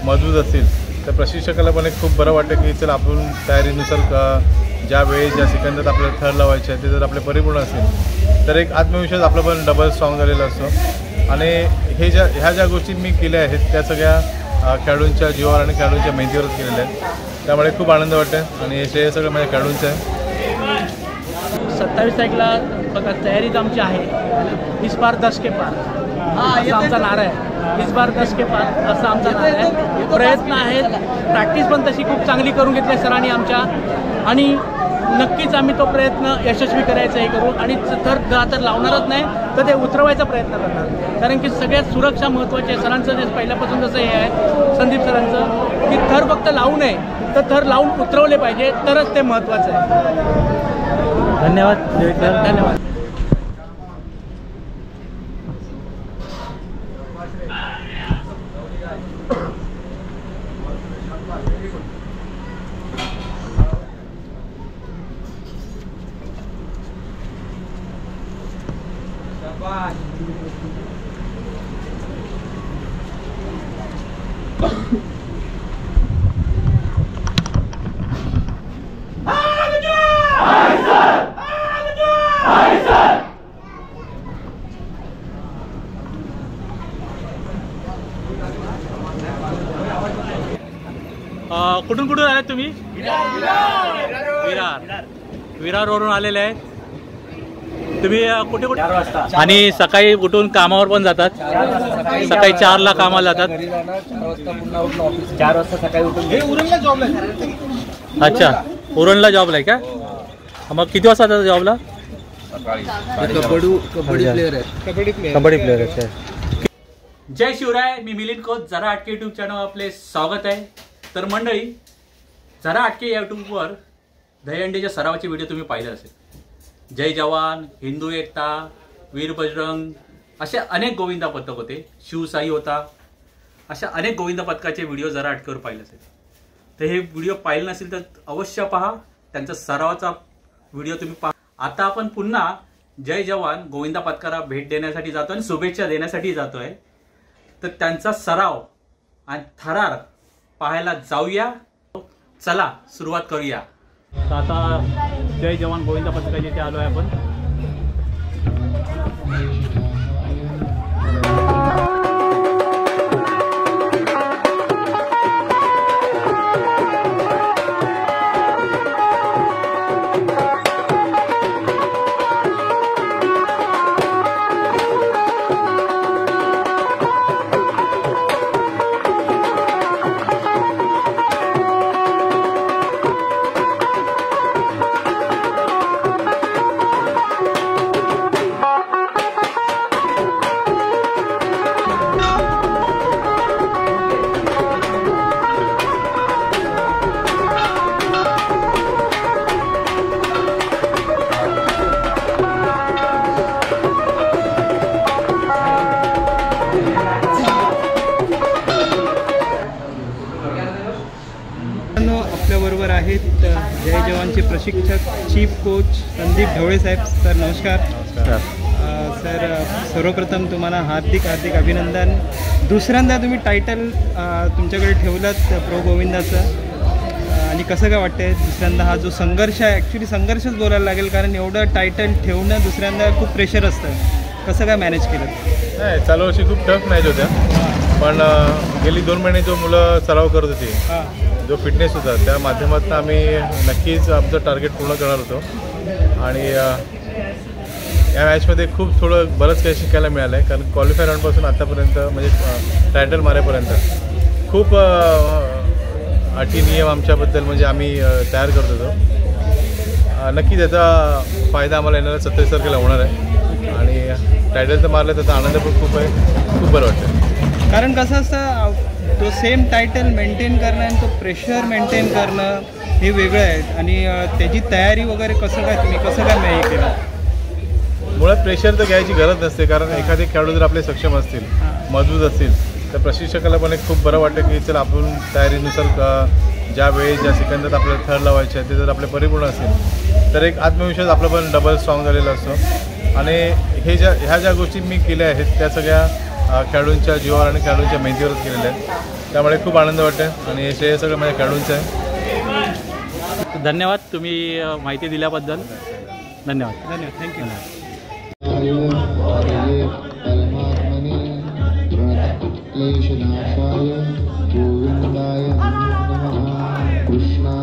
मजबूत असतील तर प्रशिक्षकाला पण एक खूप बरं वाटतं की चल आपण तयारीनुसार ज्या वेळी ज्या सेकंदात आपल्याला थर लावायचे आहे ते जर आपले परिपूर्ण असेल तर एक आत्मविश्वास आपला पण डबल स्ट्रॉंग झालेला असतो। आणि ह्या ज्या गोष्टी मी केल्या आहेत त्या सगळ्या खेळाडूंच्या जीवावर आणि खेळाडूंच्या मेहनतीवरच केलेल्या आहेत, त्यामुळे खूप आनंद वाटतं आणि हे सगळं माझ्या खेळाडूंचं आहे। 27 तारीखला बघा तयारीच आमची आहे, इस बार 10 के पार असा आमचा नारा आहे। इस बार 10 के पार असा आमचा नारा आहे। प्रयत्न आहेत, प्रॅक्टिस पण तशी खूप चांगली करून घेतली सरांनी आमच्या, आणि नक्कीच आम्ही तो प्रयत्न यशस्वी करायचा हे करू आणि तर लावणारच नाही तर ते उतरवायचा प्रयत्न करणार, कारण की सगळ्यात सुरक्षा महत्त्वाची आहे। सरांचं जे पहिल्यापासून जसं हे आहे संदीप सरांचं की थर फक्त लावू नये तर थर लावून उतरवले पाहिजे तरच ते महत्त्वाचं आहे। धन्यवाद धन्यवाद। कुठून कुठून आले तुम्ही? विरारवरून आलेले आहेत तुम्ही? कुठे कुठे? आणि सकाळी उठून कामावर पण जातात? सकाळी 4ला कामाला जातात? 4 वाजता सकाळी उठून उरणला जॉबला आहे। अच्छा, उरणला जॉबला आहे का? मग किती वाजता जातात जॉबला? कबड्डी प्लेअर आहे। जय शिवराय, मी मिलिंद खोत, जरा अटके यूट्यूब चॅनल आपले स्वागत आहे। तर मंडळी, जरा अटके यूट्यूबवर दहीहंडीच्या सरावाचे व्हिडिओ तुम्ही पाहिले असेल। जय जवान, हिंदू एकता, वीर बजरंग असे अनेक गोविंदा पथक होते, शिवसाई होता, अशा अनेक गोविंदा पथकाचे व्हिडिओ जरा अटकेवर पाहिले असेल। तर हे व्हिडिओ पाहिले नसेल तर अवश्य पहा, त्यांचा सरावाचा व्हिडिओ तुम्ही पहा। आता आपण पुन्हा जय जवान गोविंदा पथकाला भेट देण्यासाठी जातो आणि शुभेच्छा देण्यासाठी जातोय। तर त्यांचा सराव आणि थरार पाहायला जाऊया, चला सुरुवात करूया। तर आता जय जवान गोविंदा पथकाच्या इथे आलो आहे आपण। आपल्याबरोबर आहेत जय जवानचे प्रशिक्षक चीफ कोच संदीप ढवळे साहेब। सर नमस्कार। सर सर्वप्रथम तुम्हाला हार्दिक अभिनंदन। दुसऱ्यांदा तुम्ही टायटल तुमच्याकडे ठेवलात प्रो गोविंदाचं, आणि कसं काय वाटतंय दुसऱ्यांदा हा जो संघर्ष आहे, ॲक्च्युली संघर्षच बोलायला लागेल कारण एवढं टायटल ठेवणं दुसऱ्यांदा खूप प्रेशर असतं, कसं काय मॅनेज केलं? नाही, चालू वर्षी खूप टफ मॅच होत्या, पण गेली 2 महिने जो मुलं सराव करत होती, जो फिटनेस होता त्या माध्यमातून आम्ही नक्कीच आमचं टार्गेट पूर्ण करणार होतो। आणि या मॅचमध्ये खूप बरंच काही शिकायला मिळालं आहे, कारण क्वालिफाय राऊंडपासून आत्तापर्यंत म्हणजे टायटल मारेपर्यंत खूप अटी नियम आमच्याबद्दल म्हणजे आम्ही तयार करत होतो। नक्कीच याचा फायदा आम्हाला येणाऱ्या 27 तारखेला होणार आहे, आणि टायटल तर मारलं त्याचा आनंद पण खूप आहे, खूप बरं वाटतं। कारण कसं असतं, तो सेम टायटल मेंटेन करणं आणि तो प्रेशर मेंटेन करणं हे वेगळं आहे, आणि त्याची तयारी वगैरे कसं काय नाही केलं? मुळात प्रेशर तर घ्यायची गरज नसते, कारण एखादे खेळाडू जर आपले सक्षम असतील, मजबूत असतील तर प्रशिक्षकाला पण एक खूप बरं वाटतं की चल आपण तयारीनुसार ज्या वेळी ज्या सेकंदात आपल्याला थर लावायचे आहे ते जर आपले परिपूर्ण असेल तर एक आत्मविश्वास आपला पण डबल स्ट्रॉंग झालेला असतो। आणि ह्या ज्या गोष्टी मी केल्या आहेत त्या सगळ्या खेळाडूंच्या जीवावर आणि खेळाडूंच्या मेहनतीवरच केलेल्या आहेत, त्यामुळे खूप आनंद वाटतो आणि हे श्रेय सगळं माझ्या खेळाडूंचं आहे. धन्यवाद तुम्ही माहिती दिल्याबद्दल. धन्यवाद. धन्यवाद. थँक्यू. परमात्मने क्लेशनाशाय गोविंदाय नमः. कृष्णा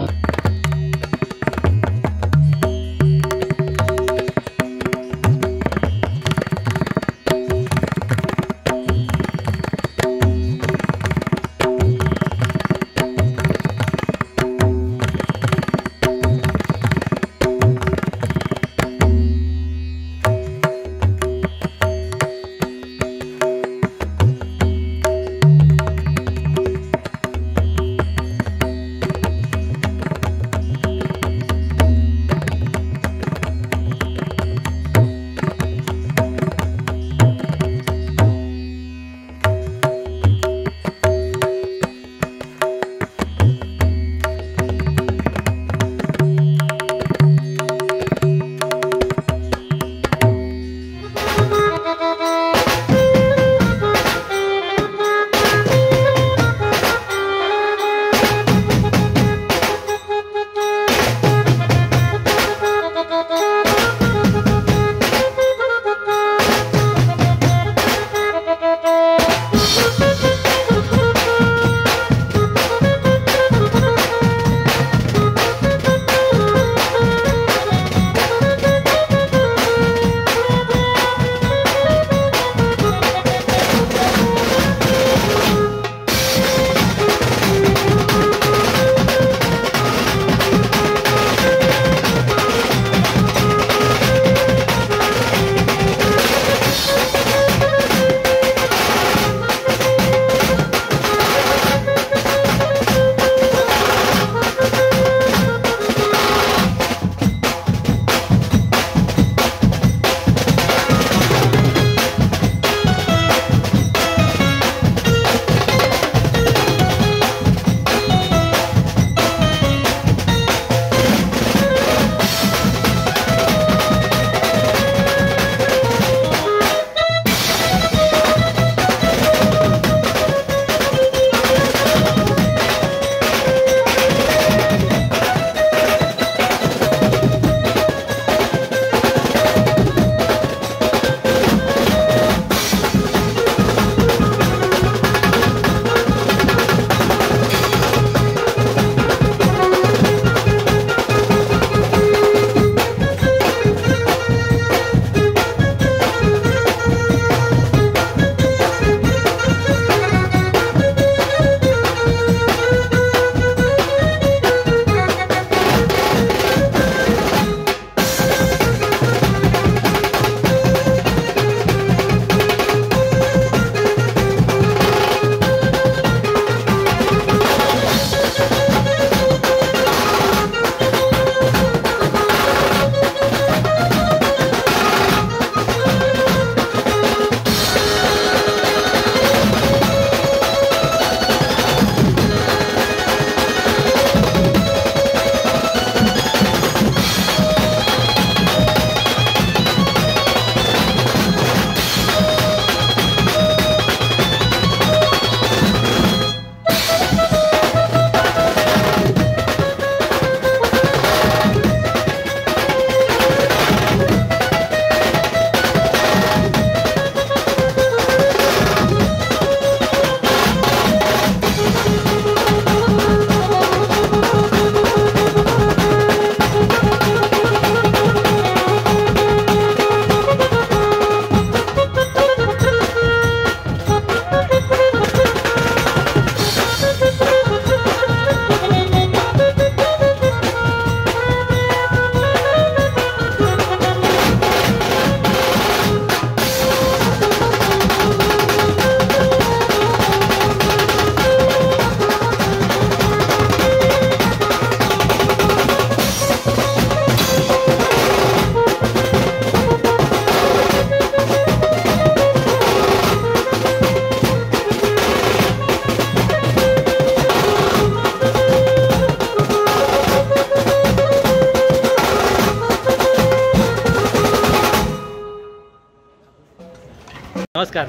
नमस्कार.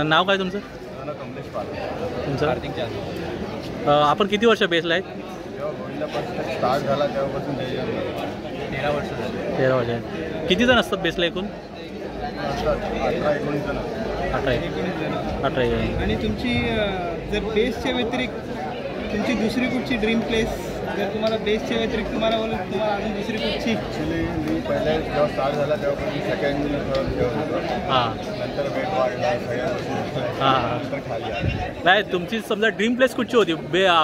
नाव काय तुमचं? कमलेश पाल. तुमचं? हार्दिक जाधव. आपण किती वर्ष बेसला आहेत? जेव्हा गोविंदापासून स्टार्ट झाला तेव्हापासून जय जवान 13 वर्ष झाले. 13 वर्ष आहे. किती जण असतात बेसला एकूण? 18-19 जण. 18 जण. आणि तुमची जर बेसच्या व्यतिरिक्त तुमची दुसरी कुठची ड्रीम प्लेस, जर तुम्हाला बेसच्या व्यतिरिक्त तुम्हाला बोलू तुम्हाला अजून दुसरी कुठची? ॲक्च्युली मी पहिल्या जेव्हा स्टार्ट झाला तेव्हापासून सेकंड ठेवत होतो. हां नंतर वेट वाढला, हां. नंतर खाली आला. नाही तुमची समजा ड्रीम प्लेस कुठची होती?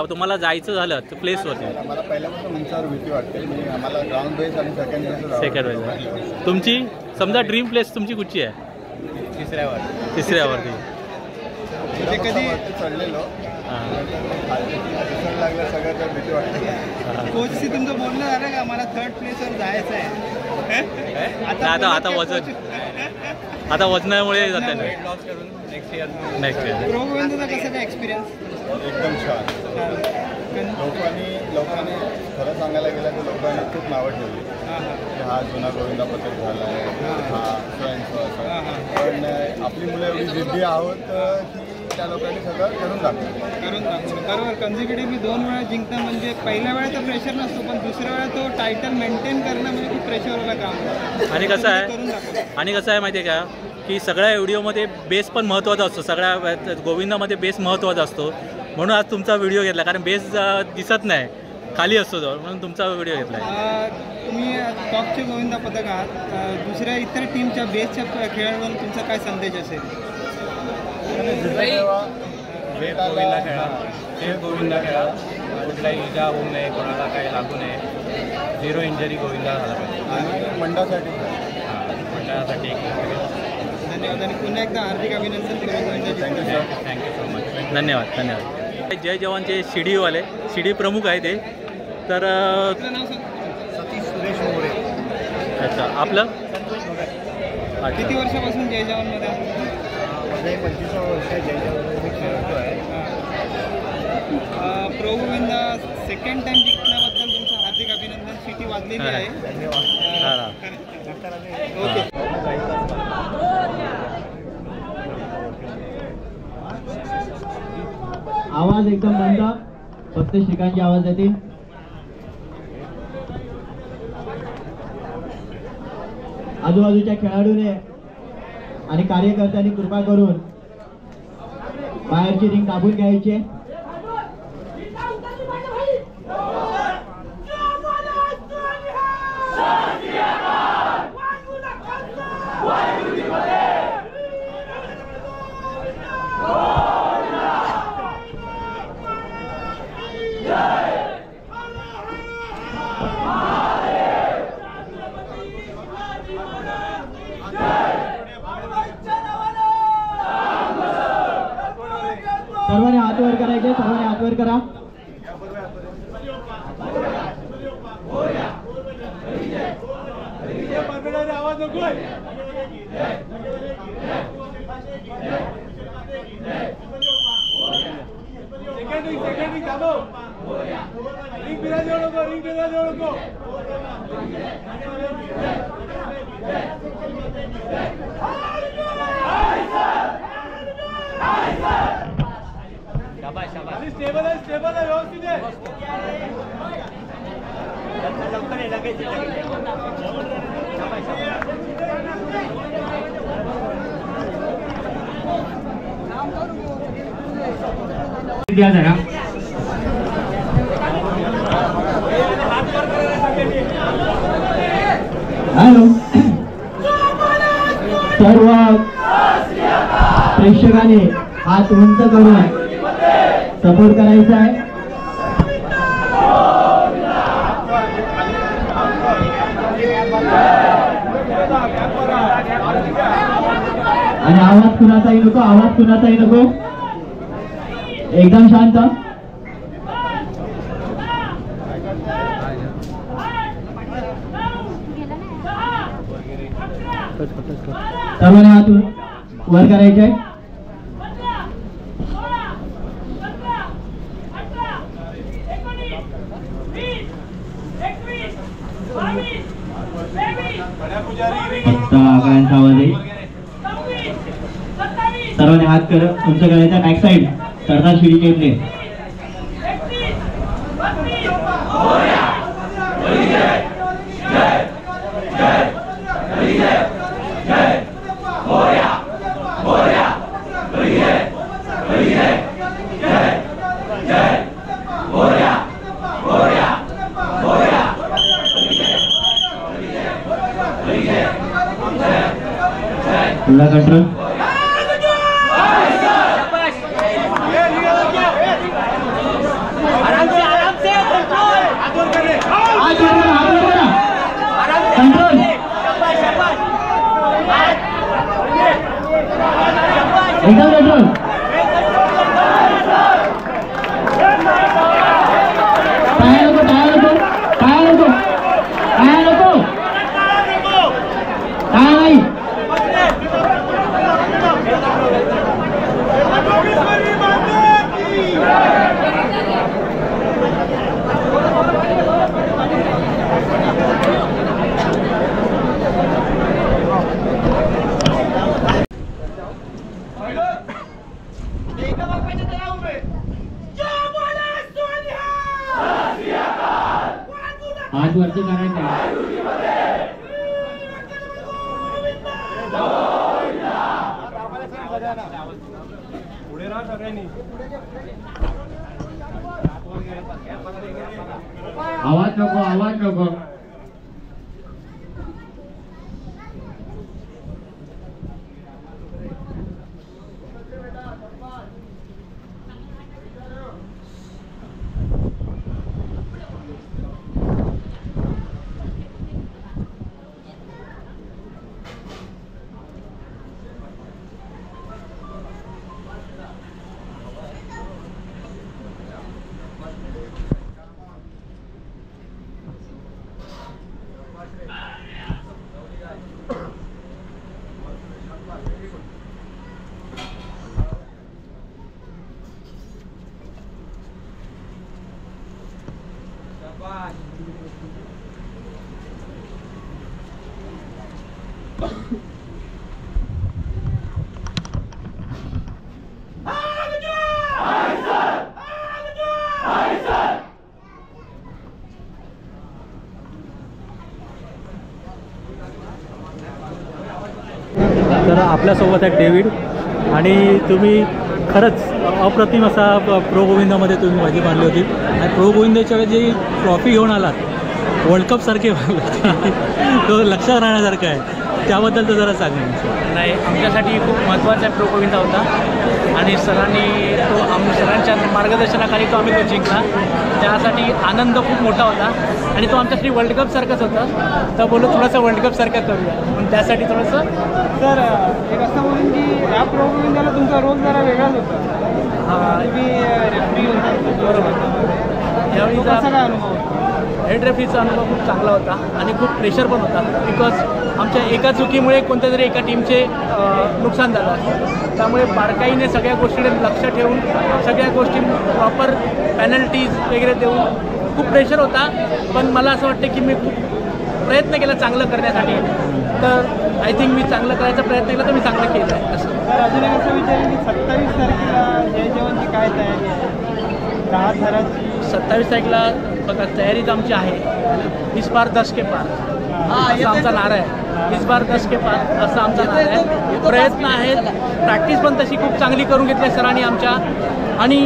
तुम्हाला जायचं झालं तर प्लेस होती? मला पहिल्यापासून उंचावर भीती वाटते. म्हणजे आम्हाला ग्राउंड बेस आणि सेकंड बेस. Second base. तुमची समजा ड्रीम प्लेस तुमची कुठची आहे? तिसऱ्यावरती. म्हणजे कधी चढलेलो लागलं सगळं तर भीती वाटते. कोचशी तुमचं बोलणं झालं का मला 3rd प्लेसवर जायचं आहे? आता वजनामुळे जात आहे. वेट लॉस करून नेक्स्ट इयर. प्रो गोविंदाचा कसा काय एक्सपिरियन्स? एकदम छान. लोकांनी खरं सांगायला गेलं तर लोकांनी खूप नावं ठेवली की हा जुना गोविंदा पथक झाला आहे, हा स्वयंसो असं. पण आपली मुलं एवढी जिद्दी आहोत की त्या लोकांनी सगळं करून दाखवलं. बरोबर. कन्झिक्युटिव्हली 2 वेळा जिंकणं म्हणजे पहिल्या वेळा तर प्रेशर नसतो, पण दुसऱ्या वेळा तो टायटल मेंटेन करणं म्हणजे खूप प्रेशरवाला काम. आणि कसं आहे माहिती आहे का की सगळ्या व्हिडिओमध्ये बेस पण महत्त्वाचा असतो. सगळ्या गोविंदामध्ये बेस महत्त्वाचा असतो. म्हणून आज तुमचा व्हिडिओ घेतला, कारण बेस दिसत नाही, खाली असतो तो, म्हणून तुमचा व्हिडिओ घेतला. तुम्ही टॉपचे गोविंदा पथक आहात, दुसऱ्या इतर टीमच्या बेसच्या खेळाडूंना तुमचा काय संदेश असेल? सेफ गोविंदा खेळा, सेफ गोविंदा खेळा. कुठलाही इजा होऊ नये, कोणाला काही लागू नये. 0 इंजरी गोविंदा झाला पाहिजे. आणि मंडळासाठी मंडळासाठी धन्यवाद. आणि पुन्हा एकदा हार्दिक अभिनंदन. Thank you so much. धन्यवाद. जय जवानचे शिडीवाले प्रमुख आहे ते. तर नाव सांग. सतीश सुरेश मोरे. अच्छा. आपलं किती वर्षापासून जय जवानमध्ये आहे? 25 वर्ष जय जवानमध्ये खेळतो आहे. प्रो गोविंदा सेकंड टाइम जिंकण्याबद्दल तुमचं हार्दिक अभिनंदन. शिटी वाजलेली आहे. ओके. आवाज एकदम बंद, फक्त श्रीकांतची आवाज येतील. आजूबाजूच्या खेळाडूने आणि कार्यकर्त्यांनी कृपा करून बाहेरची रिंग दाबून घ्यायची. सर्वांनी हात वर करायचे, सर्वांनी हात वर करा. द्या जरा. हॅलो. सर्व प्रेक्षकांनी हात उंच करून सपोर्ट करायचा आहे. आणि आवाज कुणाचाही नको, एकदम शांत. सर्वांनी हात वर करायचे. फक्त आकारांचा आवाज आहे. सर्वांनी हात उंच करायचा. Back side. सरदार श्री टेपले. पुन्हा कंट्रोल. कंट्रोल. एकदम कंट्रोल. पाया नको, पाया नको, पाया नको, पाया नको, पाया नाही. हात वरती करायचे. आवाज नको, आवाज नको. तर आपल्यासोबत आहे डेव्हिड आणि तुम्ही खरंच अप्रतिम असा प्रो गोविंदामध्ये तुम्ही बाजी मांडली होती आणि प्रो गोविंदाच्या वेळी जी ट्रॉफी घेऊन आलात वर्ल्ड कपसारखे तो लक्षात राहण्यासारखं आहे, त्याबद्दल तर जरा सांगा. नाही, आमच्यासाठी खूप महत्त्वाचा प्रो गोविंदा होता आणि सरांनी सरांच्या मार्गदर्शनाखाली आम्ही तो जिंकला. त्यासाठी आनंद खूप मोठा होता आणि तो आमच्यासाठी वर्ल्ड कपसारखंच होतं. तर बोलू थोडंसं वर्ल्ड कपसारखं करूया, पण त्यासाठी थोडंसं. सर एक असं म्हणून की या प्रो गोविंदाला तुमचा रोल जरा वेगळाच होता. तुम्ही रेफरी होता. बरोबर. यावेळी कसा काय अनुभव होता? हेड रेफरीचा अनुभव खूप चांगला होता आणि खूप प्रेशर पण होता, बिकॉज आमच्या एका चुकीमुळे कोणत्या तरी एका टीमचे नुकसान झालं. त्यामुळे बारकाईने सगळ्या गोष्टीकडे लक्ष ठेवून सगळ्या गोष्टी प्रॉपर पॅनल्टीज वगैरे देऊन खूप प्रेशर होता. पण मला असं वाटतं की मी खूप प्रयत्न केला चांगलं करण्यासाठी. तर आय थिंक मी चांगलं करायचा प्रयत्न केला तर मी चांगलं केलं आहे. असं तर अजून एक असं विचारेल की 27 तारखेला जय जवानची काय तयारी आहे? 10,000ची 27 तारखेला बघा तयारीच आमची आहे. इस बार 10 के पार असा आमचा नारा आहे. इस बार 10 के पार असा आमचा नारा आहे. प्रयत्न आहेत, प्रॅक्टिस पण तशी खूप चांगली करून घेतली आहे सरांनी आमच्या आणि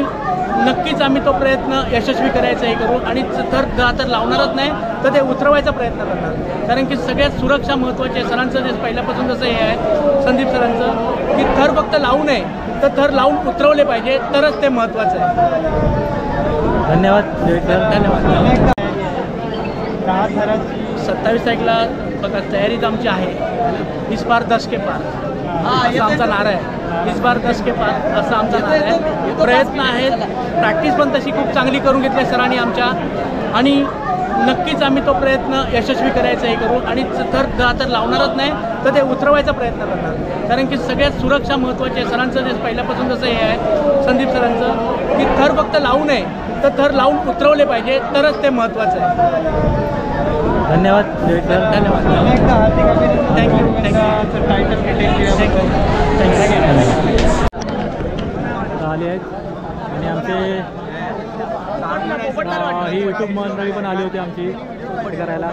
नक्कीच आम्ही तो प्रयत्न यशस्वी करायचाही करू आणि तर लावणारच नाही तर ते उतरवायचा प्रयत्न करणार. कारण की सगळ्यात सुरक्षा महत्त्वाची आहे. सरांचं जे पहिल्यापासून जसं हे आहे संदीप सरांचं की थर फक्त लावू नये तर थर लावून उतरवले पाहिजे तरच ते महत्त्वाचं आहे. धन्यवाद. धन्यवाद. 10,000ची 27 तारखेला बघा तयारीच आमची आहे. इस बार 10 के पार असा आमचा नारा आहे. इस बार 10 के पार असा आमचा नारा आहे. प्रयत्न आहेत, प्रॅक्टिस पण तशी खूप चांगली करून घेतली आहे सरांनी आमच्या आणि नक्कीच आम्ही तो प्रयत्न यशस्वी करायचाही करू आणि तर लावणारच नाही तर ते उतरवायचा प्रयत्न करणार. कारण की सगळ्यात सुरक्षा महत्त्वाची आहे. सरांचं जे पहिल्यापासून जसं हे आहे संदीप सरांचं की थर फक्त लावू नये तर थर लावून उतरवले पाहिजे तरच ते महत्त्वाचं आहे. धन्यवाद. धन्यवाद. एकदा हार्दिक अभिनंदन. थँक्यू. टायटल रिटेन केल्याबद्दल. थँक्यू. आले आहेत आणि आमचे ही यूट्यूब मंडळी पण आली होती आमची सपोर्ट करायला.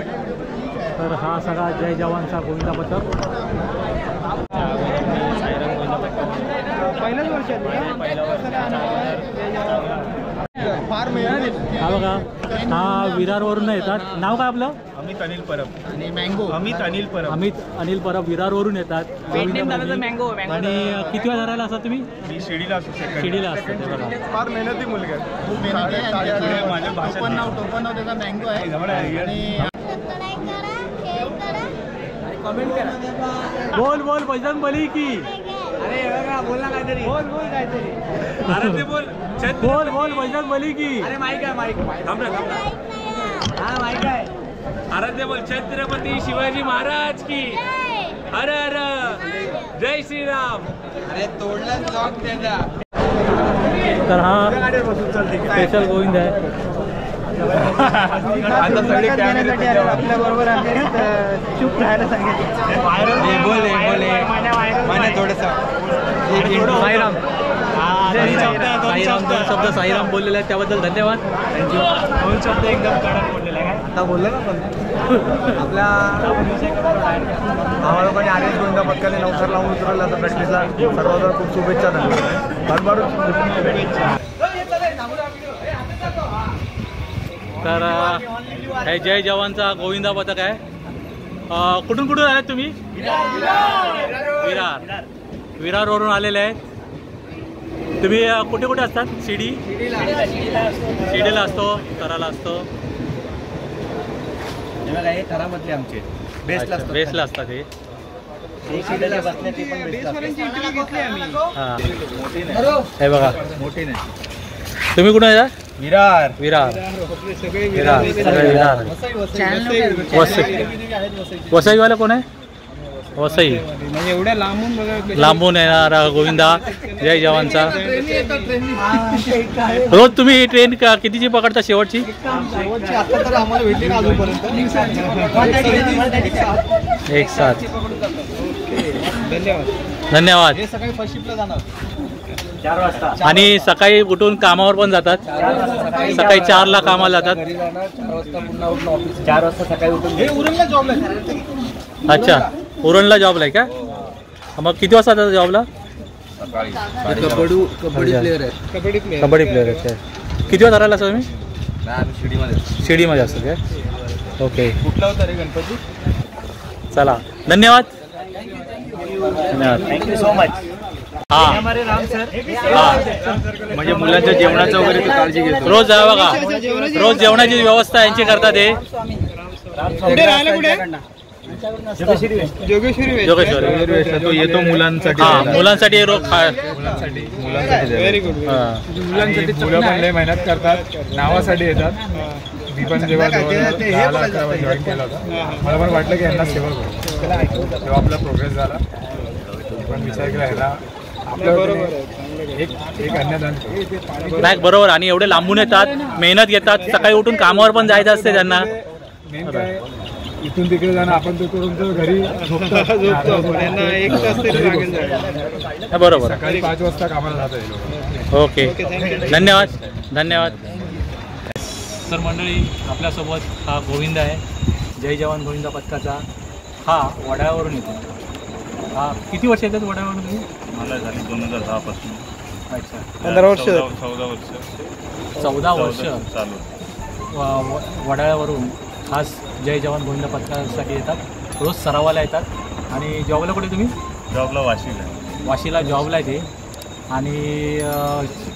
तर हा सगळा जय जवानचा गोविंदा पथक. पहिल्याच वर्षात फार मेहनत. हा बघा, हा विरारवरून येतात. नाव काय आपलं? अमित अनिल परब. आणि मँगो अमित अनिल परब. अमित अनिल परब विरारवरून येतात. मँगो. आणि किती वेळा धरायला असतात तुम्ही? मी शिर्डीला असतो. शिर्डीला असतात ते बघा. फार मेहनती मुलगा आहे. खूप मेहनत आहे. माझ्या भाषेत टोपण नाव त्याचा मँगो आहे. आणि बोल बोल बजरंग बली की. अरे बोल ना काहीतरी. बोल काहीतरी. अरे बोल बोल बोल बजरंग बली की. अरे माईक आहे माईक. थांब ना. हा माईक आहे. आराध्य बोल छत्रपती शिवाजी महाराज की. हर हर जय श्रीराम. अरे तोडला लॉक त्याचा. तर हा स्पेशल गोविंद आहे. आपल्या बरोबर चूप राहायला सांगितलं. साईराम. साईराम दोन शब्द साईराम बोललेले आहेत त्याबद्दल धन्यवाद. दोन शब्द एकदम कडक बोललेला आहे. आता बोललो ना पण आपल्या आम्हाला पण आर्यन गोविंदा पथकाने नवसर लावून उतरवलं तर प्रॅक्टिसला सर्वांना खूप शुभेच्छा धन्यवाद. तर हे जय जवानचा गोविंदा पथक आहे. कुठून कुठून आलेत तुम्ही? विरारवरून आलेले आहेत. तुम्ही कुठे कुठे असतात? शिर्डीला असतो, तराला असतो. आमचे बेसला असतात हे. हां हे बघा. तुम्ही कुठे आहे? विरार. वसईवाला कोण आहे? वसई. एवढ्या लांबून बघा. लांबून येणार गोविंदा जय जवानचा. रोज तुम्ही ट्रेन कितीची पकडता? शेवटची आता तर आम्हाला भेटली ना अजूनपर्यंत. 1-7. धन्यवाद. हे सकाळी फर्स्ट शिफ्टला जाणार. आणि सकाळी उठून कामावर पण जातात. सकाळी 4ला कामाला जातात. 4 वाजता सकाळी उठून हे उरणला जॉबला आहे. अच्छा, उरणला जॉबला आहे का? मग किती वाजता जातात जॉबला? कबड्डी प्लेअर आहे. किती वाजता राहिला तुम्ही? शिर्डीमध्ये असतो काय? ओके. कुठला होता रे गणपती? चला धन्यवाद. Thank you so much. हां म्हणजे मुलांच्या जेवणाचं वगैरे काळजी घेतो. रोज बघा, रोज जेवणाची व्यवस्था यांची करतात. हे कुठे राहिला? कुठे? जोगेश्वरी. तो येतो मुलांसाठी. हां मुलांसाठी रोज व्हेरी गुड. मुलांसाठी मुलं पण लय मेहनत करतात, नावासाठी येतात. मी पण जेव्हा 10-11 जॉईन केला होता, मला पण वाटलं की यांना सेवा करू. तेव्हा आपला प्रोग्रेस झाला. पण विचार केला ह्याला एक अन्नदान नाही बरोबर. आणि एवढे लांबून येतात, मेहनत घेतात, सकाळी उठून कामावर पण जायचं असते त्यांना. मेन काय इथून तिकडे जाणं, आपण तो करून तर घरी झोपतो. एक तास तरी लागेल जायला. बरोबर. सकाळी 5 वाजता कामाला जाता येईल. ओके धन्यवाद. धन्यवाद. तर मंडळी आपल्यासोबत हा गोविंद आहे, जय जवान गोविंदा पथकाचा. हा वडाळ्यावरून येतो. हा किती वर्ष येतात वडाळ्यावरून तुम्ही? मला झाली 2010 पासून. अच्छा 15 वर्ष. 14 वर्ष चालू. वडाळ्यावरून खास जय जवान गोविंदा पथकासाठी येतात. रोज सरावाला येतात. आणि जॉबला कुठे तुम्ही? जॉबला वाशीला. वाशीला जॉबला आहे ते. आणि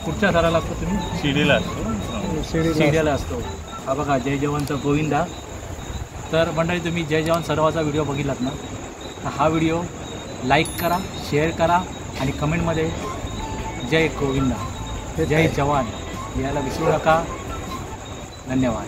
कुठच्या सराला असतो तुम्ही? शिर्डीला असतो. शिर्डीला असतो. हा बघा जय जवानचा गोविंदा. तर मंडळी तुम्ही जय जवान सर्वाचा व्हिडिओ बघितलात ना, तर हा व्हिडिओ लाईक करा, शेअर करा आणि कमेंटमध्ये जय गोविंदा, जय जवान यायला विसरू नका. धन्यवाद.